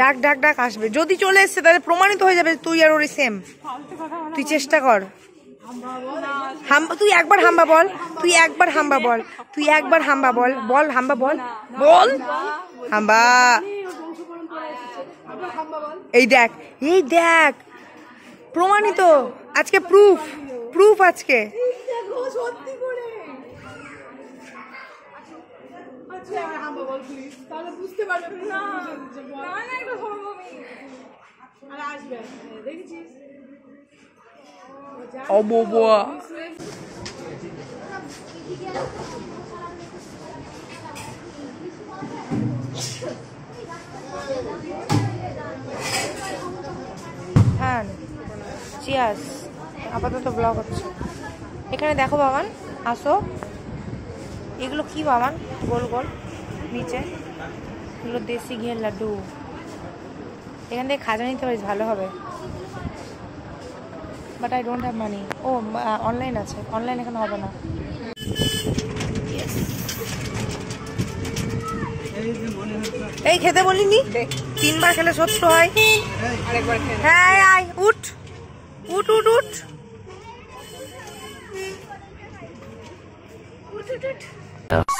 ডাক ডাক ডাক আসবে। যদি চলে এসছে তাহলে প্রমাণিত হয়ে যাবে তুই আর ওরে সেম। তুই চেষ্টা কর। তুই একবার হাম্বা বল, তুই একবার হাম্বা বল, তুই একবার হাম্বা বল, বল হাম্বা বল, বল হাম্বা। এই দেখ, এই দেখ, প্রমাণিত আজকে, প্রুফ, প্রুফ আজকে। হ্যাঁ, চিয়ার্স। আপাতত ব্লগ হচ্ছে। এখানে দেখো বাবান, আসো। এগুলো কি বাবান? গোল গোল নিচে, এগুলো দেশি ঘিয়ের লাড্ডু। এখান থেকে খাজা নিতে পারিস, ভালো হবে। But I don't have money. ও অনলাইন আছে, অনলাইন এখানে হবে না। এই খেতে বলিনি? 3 বার খেলে 70 হয়। হ্যাঁ আয়, উঠ উঠ উঠ উঠ।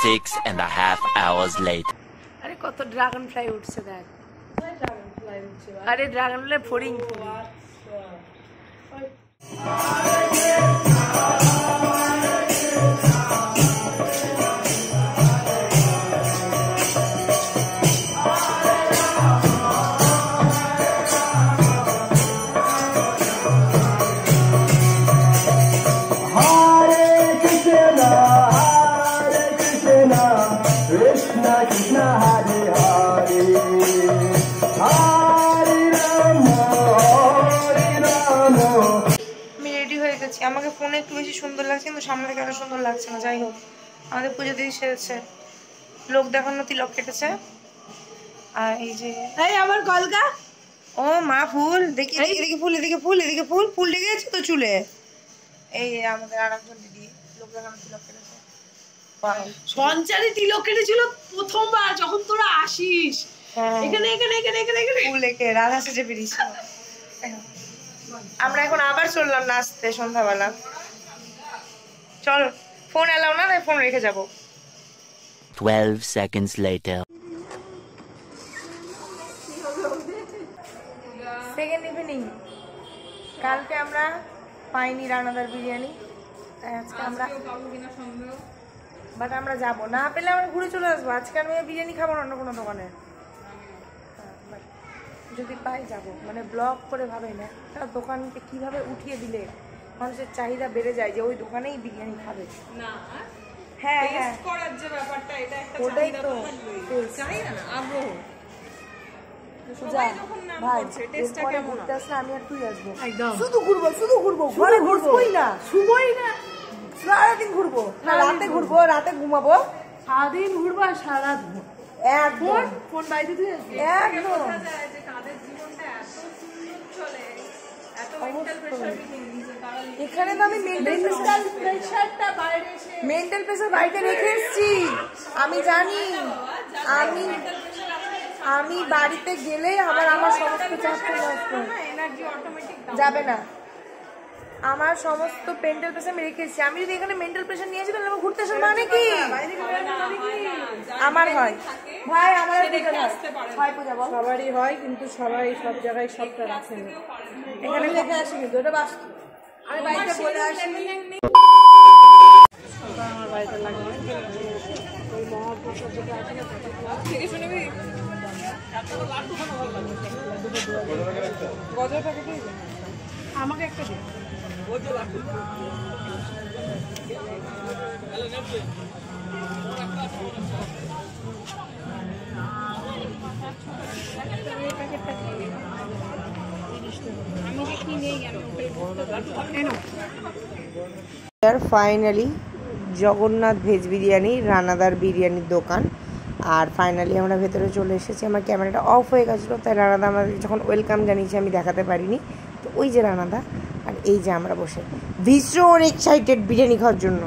6.5 hours later. আরে কত ড্রাগন ফ্লাই উঠছে দেখ। আরে ড্রাগন ফ্লাই ফড়িং। আমাকে ফোনে একটু বেশি সুন্দর লাগছে, কিন্তু সামনে থেকে এত সুন্দর লাগছে না। যাই হোক, আমাদের পুজো দিয়ে সেরেছে, লোক দেখানো তিলক কেটেছে। আর এই যে আমার কলকা, ও মা ফুল দেখি, এদিকে ফুল, এদিকে ফুল, এদিকে ফুল, ফুল লেগে গেছে তো চুলে। এই আমাদের আর একজন দিদি লোক দেখানো তিলক কেটেছে। সঞ্চারী তিলক কেটেছিল প্রথমবার যখন তোরা আসিস। এখানে এখানে এখানে এখানে ফুল এঁকে রাধা সেজে বেরিয়েছিল। আমরা এখন আবার চললাম নাচতে সন্ধ্যাবেলা। চল, ফোন এলাও না, তাই ফোন রেখে যাবো। 12 seconds later. Second evening. কালকে আমরা পাইনি রানাদার বিরিয়ানি, তাই আজকে আমরা, বাট আমরা যাবো, না পেলে আমরা ঘুরে চলে আসবো। আজকে আমি বিরিয়ানি খাবো না অন্য কোনো দোকানে, যদি পাই যাবো। মানে ব্লগ করে ভাবে না, একটা দোকানকে কিভাবে উঠিয়ে দিলে মানুষের চাহিদা বেড়ে যায় যে ওই দোকানেই বিরিয়ানি খাবে। না হ্যাঁ হ্যাঁ, করার যে ব্যাপারটা, এটা একটা ওটাই তো চাই না, আগ্রহ। আমি আর তুই আসবো, শুধু ঘুরবো, শুধু ঘুরবো, ঘরে ঘুরবোই না, শুবোই না, সারাদিন ঘুরবো না, রাতে ঘুরবো, রাতে ঘুমাবো, সারাদিন ঘুরবো আর সারা ঘুরবো। একদম ফোন বাইরে তুই আসবি, একদম। এখানে তো আমি মেন্টাল প্রেসার বাড়িতে রেখে এসছি, আমি জানি। আমি বাড়িতে গেলে আবার আমার সমস্ত চাপ যাবে না, আমার সমস্ত মেন্টাল প্রেসার আমি রেখে এসছি। আমি যদি এখানে মেন্টাল প্রেসার নিয়েছি তাহলে আমার ঘুরতে আসার মানে কি? আমার হয় ভাই, আমার সবারই হয়, কিন্তু সবাই সব জায়গায় সবটা রাখে না। এখানে রেখে আসি, কিন্তু ওটা বাস্তব। আমি বাড়িতে বলে আসি, আমার বাড়িতে লাগবে ওই মহাপ্রসাদ যেটা আছে না, থেকে শুনবি গজাটাকে দিয়ে আমাকে একটা দিন। ফাইনালি জগন্নাথ ভেজ বিরিয়ানি, রানাদার বিরিয়ানির দোকান। আর ফাইনালি আমরা ভেতরে চলে এসেছি। আমার ক্যামেরাটা অফ হয়ে গেছিলো, তাই রানাদা আমাদের যখন ওয়েলকাম জানিয়েছি আমি দেখাতে পারিনি। তো ওই যে রানাদা, আর এই যে আমরা বসে ভীষণ এক্সাইটেড বিরিয়ানি খাওয়ার জন্য।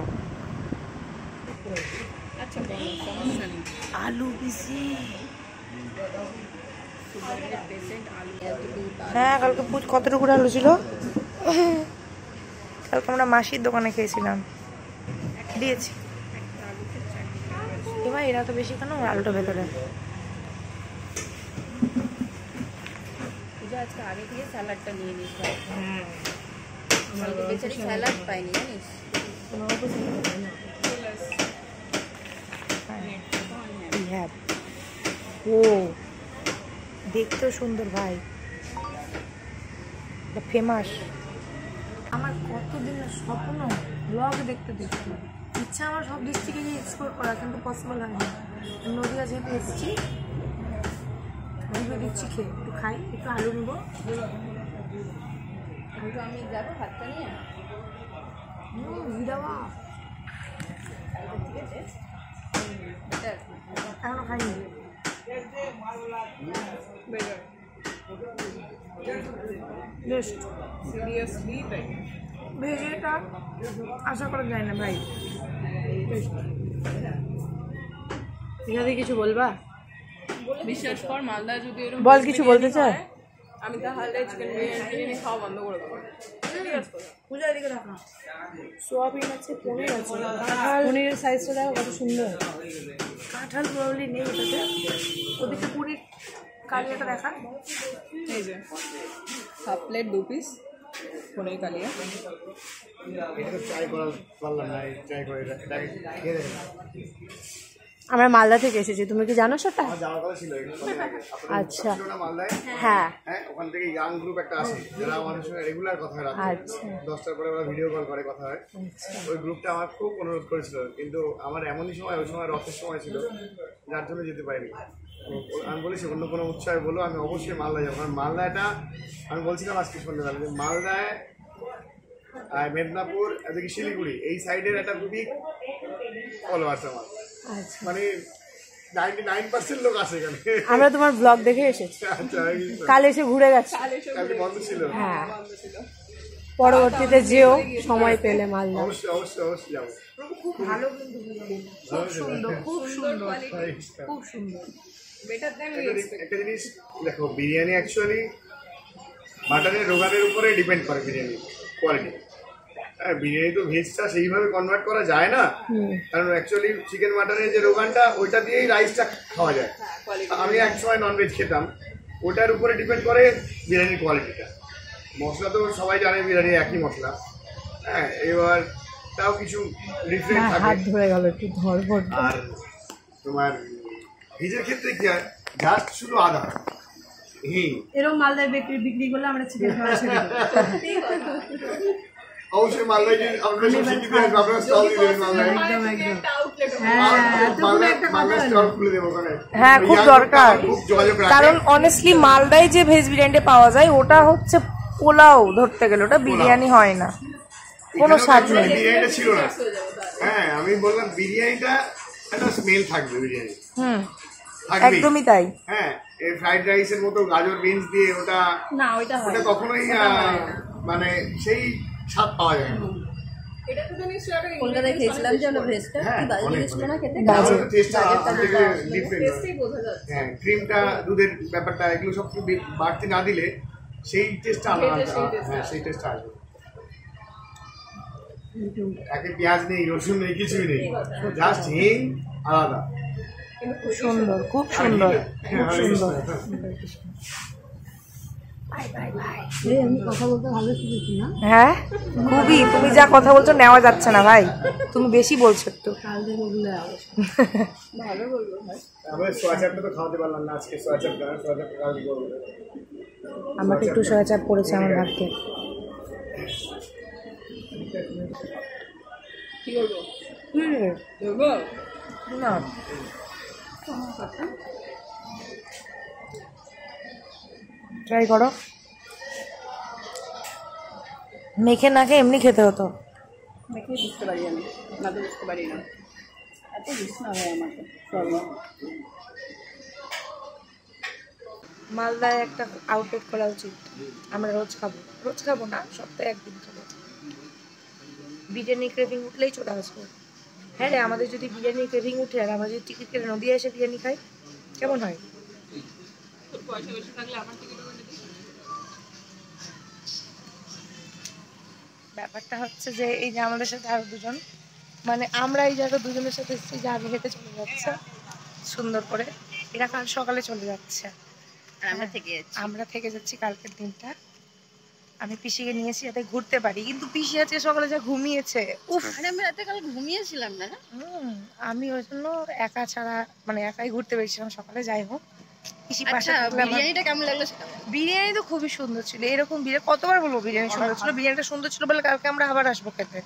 আলু পিসি হ্যাঁ কালকে কতটুকু আলু ছিল? কালকে আমরা মাসির দোকানে খেয়েছিলাম, দিয়েছি। এবার এরা তো বেশি কেন, আলুটা ভেতরে। আজকে আগে থেকে স্যালাডটা নিয়ে নিস। বেচারি স্যালাড পাইনি জানিস। ও দেখতেও সুন্দর ভাই, ফেমাস। আমার কতদিনের স্বপ্ন ব্লগ দেখতে দেখতে, ইচ্ছা আমার সব ডিস্ট্রিক্টে গিয়ে এক্সপ্লোর করা, কিন্তু পসিবল হয় না। নদীয়া যেহেতু এসেছি, ভিডিও দিচ্ছি, খেয়ে একটু খাই, একটু আলু নেবো। আমি যাবো ভাতটা নিয়ে। এখনো খাইনি। ভেজেটা আশা করা যায় না ভাই। এখানে কিছু বলবা? বিশ্বাস কর, মালদা যদি বল, কিছু বলতে চাই? আমি তাহলে চিকেন বিরিয়ানি খাওয়া বন্ধ করে দেবো। পূজার দিকে রাখা সোয়াবিন আছে, পনির আছে, পনিরের সাইজটা দেখো কত সুন্দর। কাঁঠাল প্রবলি নেই এটাতে, ওদিকে পনির কালিয়াটা দেখা। এই যে হাফ প্লেট 2 পিস পনির কালিয়া। আমরা মালদা থেকে এসেছি, তুমি কি জানো সেটা? আচ্ছা, হ্যাঁ, ওখান থেকে ইয়াং গ্রুপ একটা আসে যারা আমাদের সঙ্গে রেগুলার কথা হয়, আচ্ছা 10টার পরে ওরা ভিডিও কল করে কথা হয়। ওই গ্রুপটা আমার খুব অনুরোধ করেছিল, কিন্তু আমার এমনই সময়, ওই সময় রথের সময় ছিল, যার জন্য যেতে পারিনি। আমি বলেছি অন্য কোনো উৎসবে বলো, আমি অবশ্যই মালদা যাবো। কারণ মালদাটা আমি বলছিলাম আজকে সন্ধ্যেবেলা যে মালদায়, মেদিনীপুর, এদিকে শিলিগুড়ি, এই সাইডের একটা খুবই ফলোয়ার্স আমার, মানে 99% লোক আসে এখানে। আমরা তোমার ব্লগ দেখে এসেছি, কাল এসে ঘুরে গেছে। কালকে বন্ধ ছিল। হ্যাঁ, পরবর্তীতে যেও সময় পেলে মালদা। অবশ্যই অবশ্যই অবশ্যই যাবো। খুব ভালো, কিন্তু খুব সুন্দর, খুব সুন্দর, খুব সুন্দর। একটা জিনিস দেখো, বিরিয়ানি অ্যাকচুয়ালি মাটনের রোগানের উপরে ডিপেন্ড করে বিরিয়ানি কোয়ালিটি। হ্যাঁ, বিরিয়ানি তো ভেজটা সেইভাবে কনভার্ট করা যায় না, কারণ অ্যাকচুয়ালি চিকেন মাটনের যে রোগানটা, ওইটা দিয়েই রাইসটা খাওয়া যায়। আমি এক সময় ননভেজ খেতাম, ওটার উপরে ডিপেন্ড করে বিরিয়ানির কোয়ালিটিটা। মশলা তো সবাই জানে বিরিয়ানি একই মশলা, হ্যাঁ, এবার তাও কিছু ডিফারেন্ট থাকে। হাত ধরে গেল, একটু ধরবর। আর তোমার ভেজের ক্ষেত্রে কি হয়, জাস্ট শুধু আদা, এরকম মালদায় বিক্রি করলে আমরা চিকেন খাওয়া ছেড়ে দেব। অবশ্যই মালদায় যে আমরা সব শিখিয়ে দেবেন, আপনারা স্টল দিয়ে দেবেন মালদায়। একদম একদম। মালদায় স্টল খুলে দেবো ওখানে। হ্যাঁ, খুব দরকার, খুব যোগাযোগ রাখবেন। কারণ অনেস্টলি মালদায় যে ভেজ বিরিয়ানিটা পাওয়া যায়, ওটা হচ্ছে পোলাও ধরতে গেলে, ওটা বিরিয়ানি হয় না, কোনো স্বাদ নেই। বিরিয়ানিটা ছিল না, হ্যাঁ, আমি বললাম বিরিয়ানিটা একটা স্মেল থাকবে, বিরিয়ানি একদমই তাই। হ্যাঁ, এই ফ্রাইড রাইসের মতো গাজর বিনস দিয়ে ওটা না, ওইটা কখনোই মানে সেই স্বাদ পাওয়া যায় না। কলকাতায় খেয়েছিলাম যে আমরা ভেজটা, কি বাজে লেগেছিল না খেতে? হ্যাঁ, ক্রিমটা, দুধের ব্যাপারটা, এগুলো সব বাড়তি না দিলে সেই টেস্টটা আলাদা। হ্যাঁ, সেই টেস্টটা আসবে। একে পেঁয়াজ নেই, রসুন নেই, কিছুই নেই, জাস্ট হিং, আলাদা। সুন্দর, খুব সুন্দর, খুব সুন্দর। হ্যাঁ, খুবই, তুমি যা কথা বলছো নেওয়া যাচ্ছে না ভাই, তুমি বেশি বলছো একটু। আমাকে একটু সোয়া চাপ পড়েছে আমার ভাগ্যে। না, ট্রাই করো। মেখে না খেয়ে এমনি খেতে হতো। মেখে বুঝতে পারি আমি, না তো বুঝতে পারি না, এত বুঝতে হবে আমাকে। মালদায় একটা আউটলেট করা উচিত, আমরা রোজ খাবো না, সপ্তাহে একদিন খাবো। বিরিয়ানি ক্রেভিং উঠলেই চলে আসবো। হ্যাঁ রে, আমাদের যদি বিরিয়ানি ক্রেভিং উঠে আর আমরা যদি টিকিট কেটে নদীয়া এসে বিরিয়ানি খাই, কেমন হয়? পয়সা বেশি থাকলে আমার টিকিটও করে নিতে। ব্যাপারটা হচ্ছে যে এই যে আমাদের সাথে আরো দুজন, মানে আমরা এই জায়গা দুজনের সাথে এসেছি, যে আগে হেঁটে চলে যাচ্ছে সুন্দর করে, এরা কাল সকালে চলে যাচ্ছে, আমরা থেকে যাচ্ছি কালকের দিনটা। আমি পিসিকে নিয়েছি যাতে ঘুরতে পারি, কিন্তু পিসি আজকে সকালে যা ঘুমিয়েছে, উফ। আমি রাতে কাল ঘুমিয়েছিলাম না। আমি ওই জন্য একা ছাড়া মানে একাই ঘুরতে পেরেছিলাম সকালে। যাই হোক, পিসি পাশে আচ্ছা, থাকলে আমার- বিরিয়ানিটা কেমন লাগলো সেটা? বিরিয়ানি তো খুবই সুন্দর ছিল। এরকম বিরিয়ানি কতবার বলবো বিরিয়ানি সুন্দর ছিল, বিরিয়ানিটা সুন্দর ছিল বলে কালকে আমরা আবার আসবো খেতে।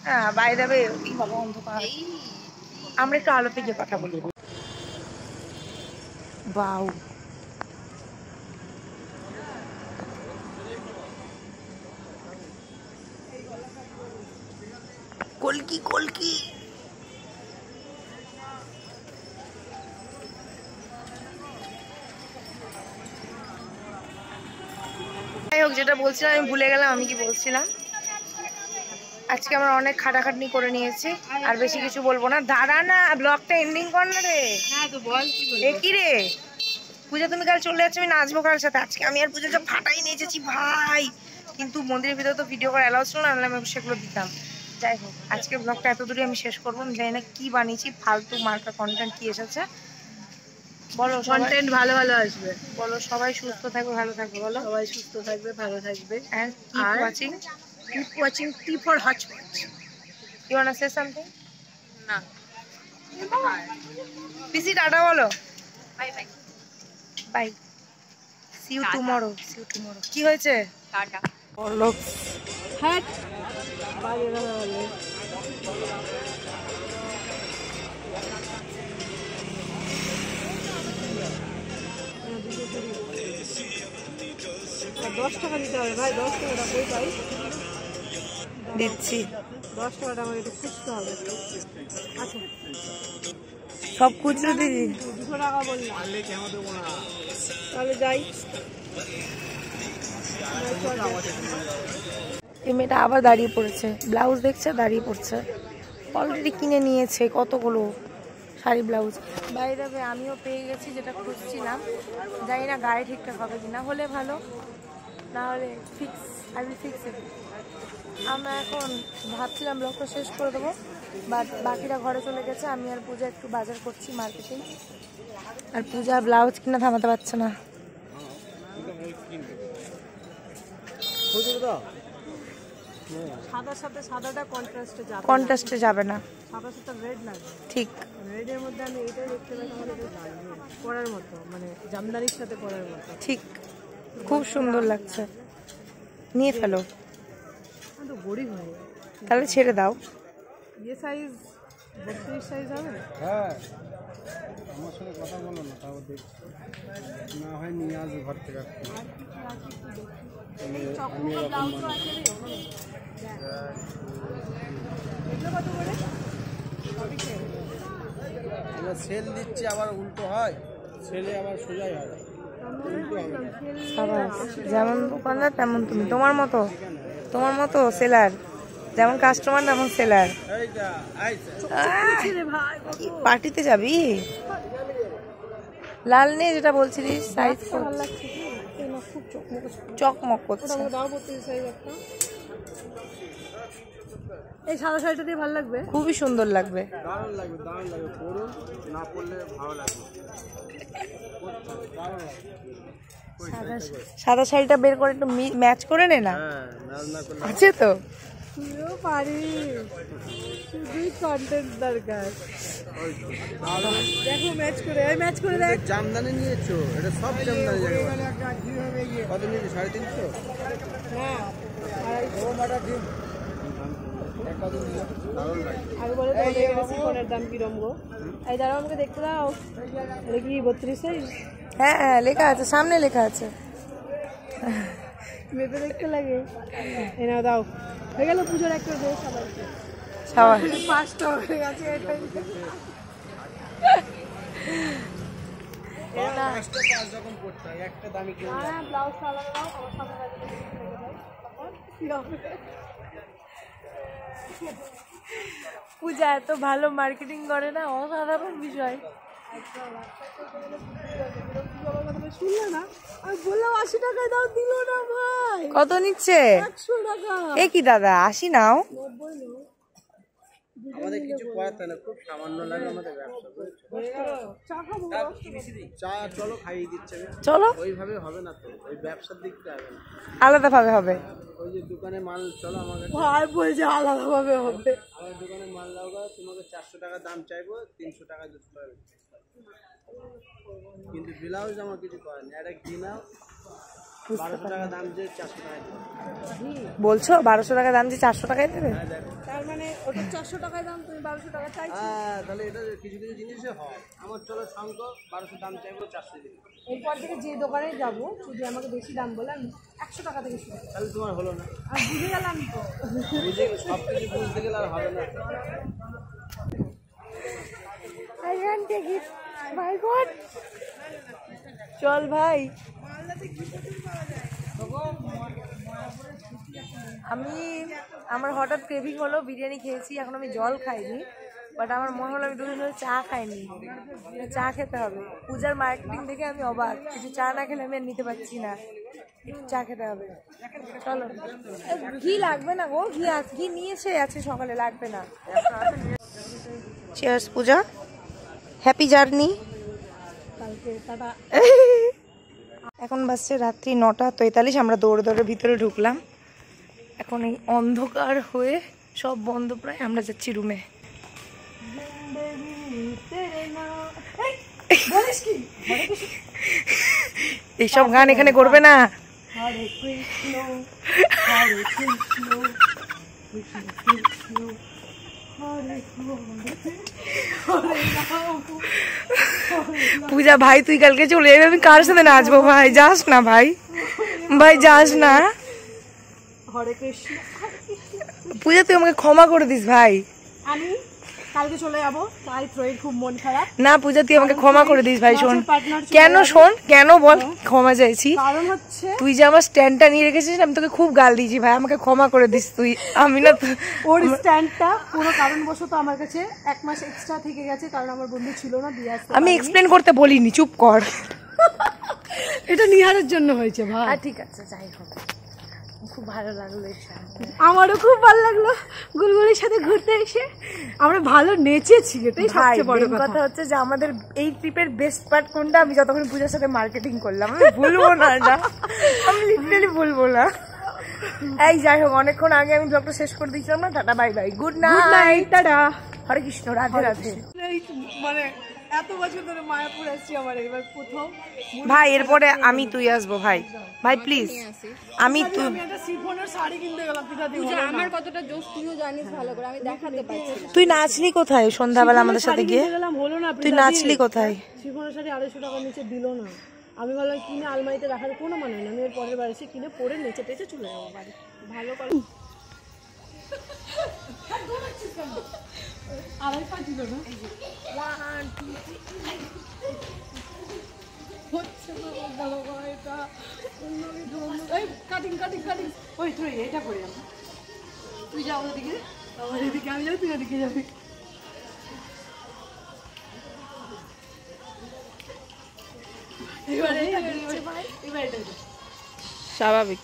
হ্যাঁ, বাই দ্য ওয়ে, কি বলো অন্ধকার, আমরা একটু আলোতে গিয়ে কথা বলি। বাউ, কলকি কলকি। যাই হোক, যেটা বলছিলাম আমি ভুলে গেলাম, আমি কি বলছিলাম। আজকে আমরা অনেক খাটাখাটনি করে নিয়েছি, আর বেশি কিছু বলবো না। দাঁড়া না, ব্লগটা এন্ডিং কর না রে। হ্যাঁ তো বল কি বলবো। এ কি রে পূজা, তুমি কাল চলে যাচ্ছ, আমি নাচবো কার সাথে? আজকে আমি আর পূজা যা ফাটাই নেচেছি ভাই, কিন্তু মন্দিরের ভিতরে তো ভিডিও করা অ্যালাউ ছিল না, আমি সেগুলো দিতাম। যাই হোক, আজকে ব্লগটা এত দূরে আমি শেষ করবো। আমি জানি না কি বানিয়েছি, ফালতু মার্কা কন্টেন্ট কি এসেছে। বলো, কন্টেন্ট ভালো ভালো আসবে। বলো, সবাই সুস্থ থাকবে, ভালো থাকবে, বলো। সবাই সুস্থ থাকবে, ভালো থাকবে। And keep R watching. keep watching T for Hotchpotch. You wanna say something? না, পিসি টাটা বলো। Bye bye. Bye, see you tata. tomorrow. See you tomorrow. কি হয়েছে? টাটা। বলো। হ্যাঁ বাইরে বলে 10 টাকা দিতে হবে ভাই, 10 টাকাটা কই পাই? দিচ্ছি। 10 টাকাটা আমাকে একটু খুঁজতে হবে। আচ্ছা, সব খুচরো দিদি। 200 টাকা বললাম। তাহলে যাই। এই মেয়েটা আবার দাঁড়িয়ে পড়েছে, ব্লাউজ দেখছে দাঁড়িয়ে পড়ছে। অলরেডি কিনে নিয়েছে কতগুলো শাড়ি ব্লাউজ। বাইরে আমিও পেয়ে গেছি যেটা খুঁজছিলাম। জানি না গায়ে ঠিকঠাক হবে কিনা, হলে ভালো, না হলে fix, I will fix it. আমরা এখন ভাবছিলাম ব্লগটা শেষ করে দেবো, বাট বাকিরা ঘরে চলে গেছে। আমি আর পূজা একটু বাজার করছি, মার্কেটিং। আর পূজা ব্লাউজ কিনা থামাতে পারছে না। সাদার সাথে সাদাটা কন্ট্রাস্টে যাবে, কন্ট্রাস্টে যাবে না, সাদার সাথে রেড লাগবে। ঠিক। রেডের মধ্যে আমি এটাই দেখতে পাই, আমার এটা পরার মতো, মানে জামদানির সাথে পরার মতো। ঠিক, খুব সুন্দর লাগছে, নিয়ে ফেলো। আমি তো গরিব হয়ে তাহলে ছেড়ে দাও। ইয়ে সাইজ 32 সাইজ হবে না? হ্যাঁ, আমার সাথে কথা বলো না, তাও দেখছি না হয় নিয়ে আসবে ঘর থেকে। সেল দিচ্ছে আবার উল্টো হয়, সেলে আবার সোজাই হয়, উল্টো হবে না। সাবাস, যেমন দোকানদার তেমন তুমি, তোমার মতো সেলার, যেমন কাস্টমার তেমন সেলার। পার্টিতে যাবি? লাল নিয়ে যেটা বলছিলিস, সাইজ ভালো লাগছে কি? এই না, খুব চকমক করছে। ওটা দাও 32 সাইজ একটা। এই সাদা শাড়িটা দিয়ে ভালো লাগবে, খুবই সুন্দর লাগবে। দারুণ লাগবে, দারুণ লাগবে, পড়ুন, না পড়লে ভালো লাগবে। সাদা শাড়িটা বের করে একটু ম্যাচ করে নে না, আছে তো। তুইও পারিস, শুধুই কন্টেন্ট দরকার। দেখো ম্যাচ করে, এই ম্যাচ করে দেখ। জামদানি নিয়েছো, এটা সব জামদানি জায়গা। কত নিয়েছো? 350? হ্যাঁ, দারুণ লাগে। আগে বলে তোমাদের এখানে শিফনের দাম কিরম গো? এই দাঁড়াও, আমাকে দেখতে দাও। এটা কি 32 সাইজ? হ্যাঁ হ্যাঁ, লেখা আছে, সামনে লেখা আছে। মেপে দেখতে লাগে। এই নাও, দাও। হয়ে গেল পুজোর একটা ড্রেস সবাইকে। সবাই 5টা হয়ে গেছে এটাই। যখন পড়তে হয় একটা দামি কিনে হ্যাঁ, ব্লাউজটা আলাদা দাও, আমার সামনে লাগিয়ে দাও। তখন কি হবে? পূজা এত ভালো মার্কেটিং করে না, অসাধারণ বিষয়। শুনলে না, আমি বললাম 80 টাকায় দাও, দিল না ভাই। কত নিচ্ছে? 100 টাকা। এ কি দাদা, 80 নাও। আমাদের কিছু করার থাকে না, খুব সামান্য লাগে আমাদের ব্যবসা। চা চলো খাইয়ে দিচ্ছে, চলো, ওইভাবে হবে না তো, ওই ব্যবসার দিকটা হবে না, আলাদা ভাবে হবে। ওই যে দোকানে মাল চলো আমার কাছে, ভাই বলছে আলাদা ভাবে হবে। আমার দোকানে মাল লাগা তোমাকে 400 টাকা দাম চাইবো, 300 টাকা 200 টাকা, কিন্তু ব্লাউজ আমার কিছু করার নেই। একটা ঘি নাও 1200 টাকা দাম যে 400 টাকা দেবে। বলছো 1200 টাকা দাম যে 400 টাকায় দেবে? তার মানে ওটা 400 টাকায় দাম, তুমি 1200 টাকা চাইছো। তাহলে এটা কিছু কিছু জিনিসে হয়। আমার চলো সংখ্য 1200 দাম চাইবো, 400 দিবে। এরপর থেকে যে দোকানে যাবো, যদি আমাকে বেশি দাম বলে আমি 100 টাকা থেকে শুরু। তাহলে তোমার হলো না, আর বুঝে গেলাম তো। বুঝে সব কিছু বুঝতে গেলে আর হবে না। I can't take it. My God. চল ভাই। আমার হঠাৎ ক্রেভিং হলো, বিরিয়ানি খেয়েছি, এখন আমি জল খাইনি, বাট আমার মনে হলো আমি দুদিন ধরে চা খাইনি, চা খেতে হবে। পূজার মার্কেটিং দেখে আমি অবাক, কিছু চা না খেলে আমি আর নিতে পারছি না, একটু চা খেতে হবে। চলো। ঘি লাগবে না গো, ঘি নিয়েছে আছে সকালে, লাগবে না। চিয়ার্স পূজা, হ্যাপি জার্নি। এখন বাজছে রাত্রি 9:43, আমরা দৌড়ে দৌড়ে ভিতরে ঢুকলাম। এখন এই অন্ধকার হয়ে সব বন্ধ প্রায়, আমরা যাচ্ছি রুমে। এইসব গান এখানে করবে না। হরে কৃষ্ণ হরে কৃষ্ণ কৃষ্ণ কৃষ্ণ হরে পূজা ভাই তুই কালকে চলে যাবি, আমি কার সাথে নাচবো? ভাই যাস না, ভাই ভাই যাস না। হরে কৃষ্ণ। পূজা তুই আমাকে ক্ষমা করে দিস ভাই। আমি কালকে চলে যাবো, তাই ত্রয়ীর খুব মন খারাপ। না পূজা তুই আমাকে ক্ষমা করে দিস ভাই। শোন কেন, শোন কেন বল ক্ষমা চাইছি। কারণ হচ্ছে তুই যে আমার স্ট্যান্ডটা নিয়ে রেখেছিস, আমি তোকে খুব গাল দিয়েছি ভাই, আমাকে ক্ষমা করে দিস তুই। আমি না ওর স্ট্যান্ডটা কোনো কারণবশত আমার কাছে 1 মাস এক্সট্রা থেকে গেছে, কারণ আমার বন্ধু ছিল না, দিয়ে আসতে আমি এক্সপ্লেন করতে বলিনি, চুপ কর। এটা নিহারের জন্য হয়েছে ভাই। ঠিক আছে, যাই হোক, খুব ভালো লাগলো। আমারও খুব ভালো লাগলো গুলগুলির সাথে ঘুরতে এসে, আমরা ভালো নেচেছি, এটাই সবচেয়ে বড় কথা। হচ্ছে যে আমাদের এই ট্রিপের বেস্ট পার্ট কোনটা, আমি যতক্ষণ পূজার সাথে মার্কেটিং করলাম, আমি ভুলবো না এটা, আমি লিটারালি ভুলবো না। এই যাই হোক, অনেকক্ষণ আগে আমি ব্লগটা শেষ করে দিয়েছিলাম না। Tata bye bye, good night, tata, Hare Krishna, Radhe Radhe. মানে এত বছর ধরে মায়াপুর আসছি, আমার এবার প্রথম। ভাই এরপরে আমি তুই আসবো ভাই, ভাই প্লিজ। আমি তুই একটা শিফনের শাড়ি কিনতে গেলাম, পিঠা দিয়ে আমার কতটা জোশ তুইও জানিস ভালো করে, আমি দেখাতে পারছি না। তুই নাচলি কোথায় সন্ধ্যাবেলা আমাদের সাথে গিয়ে? গেলাম, হলো না। তুই নাচলি কোথায়? শিফনের শাড়ি 250 টাকার নিচে দিল না। আমি ভাবলাম কিনে আলমারিতে রাখার কোনো মানে না, আমি এর পরের বার এসে কিনে পরে নেচে টেচে চলে যাবো বাড়ি। ভালো করে আড়াই পা দিল না, হচ্ছে না বাবা, এটা কাটিং কাটিং কাটিং। ওই তুই এটা করি, আমরা তুই যাও ওদিকে, আমার এদিকে আমি যাবি, তুই ওদিকে যাবি। এবারে এটা স্বাভাবিক।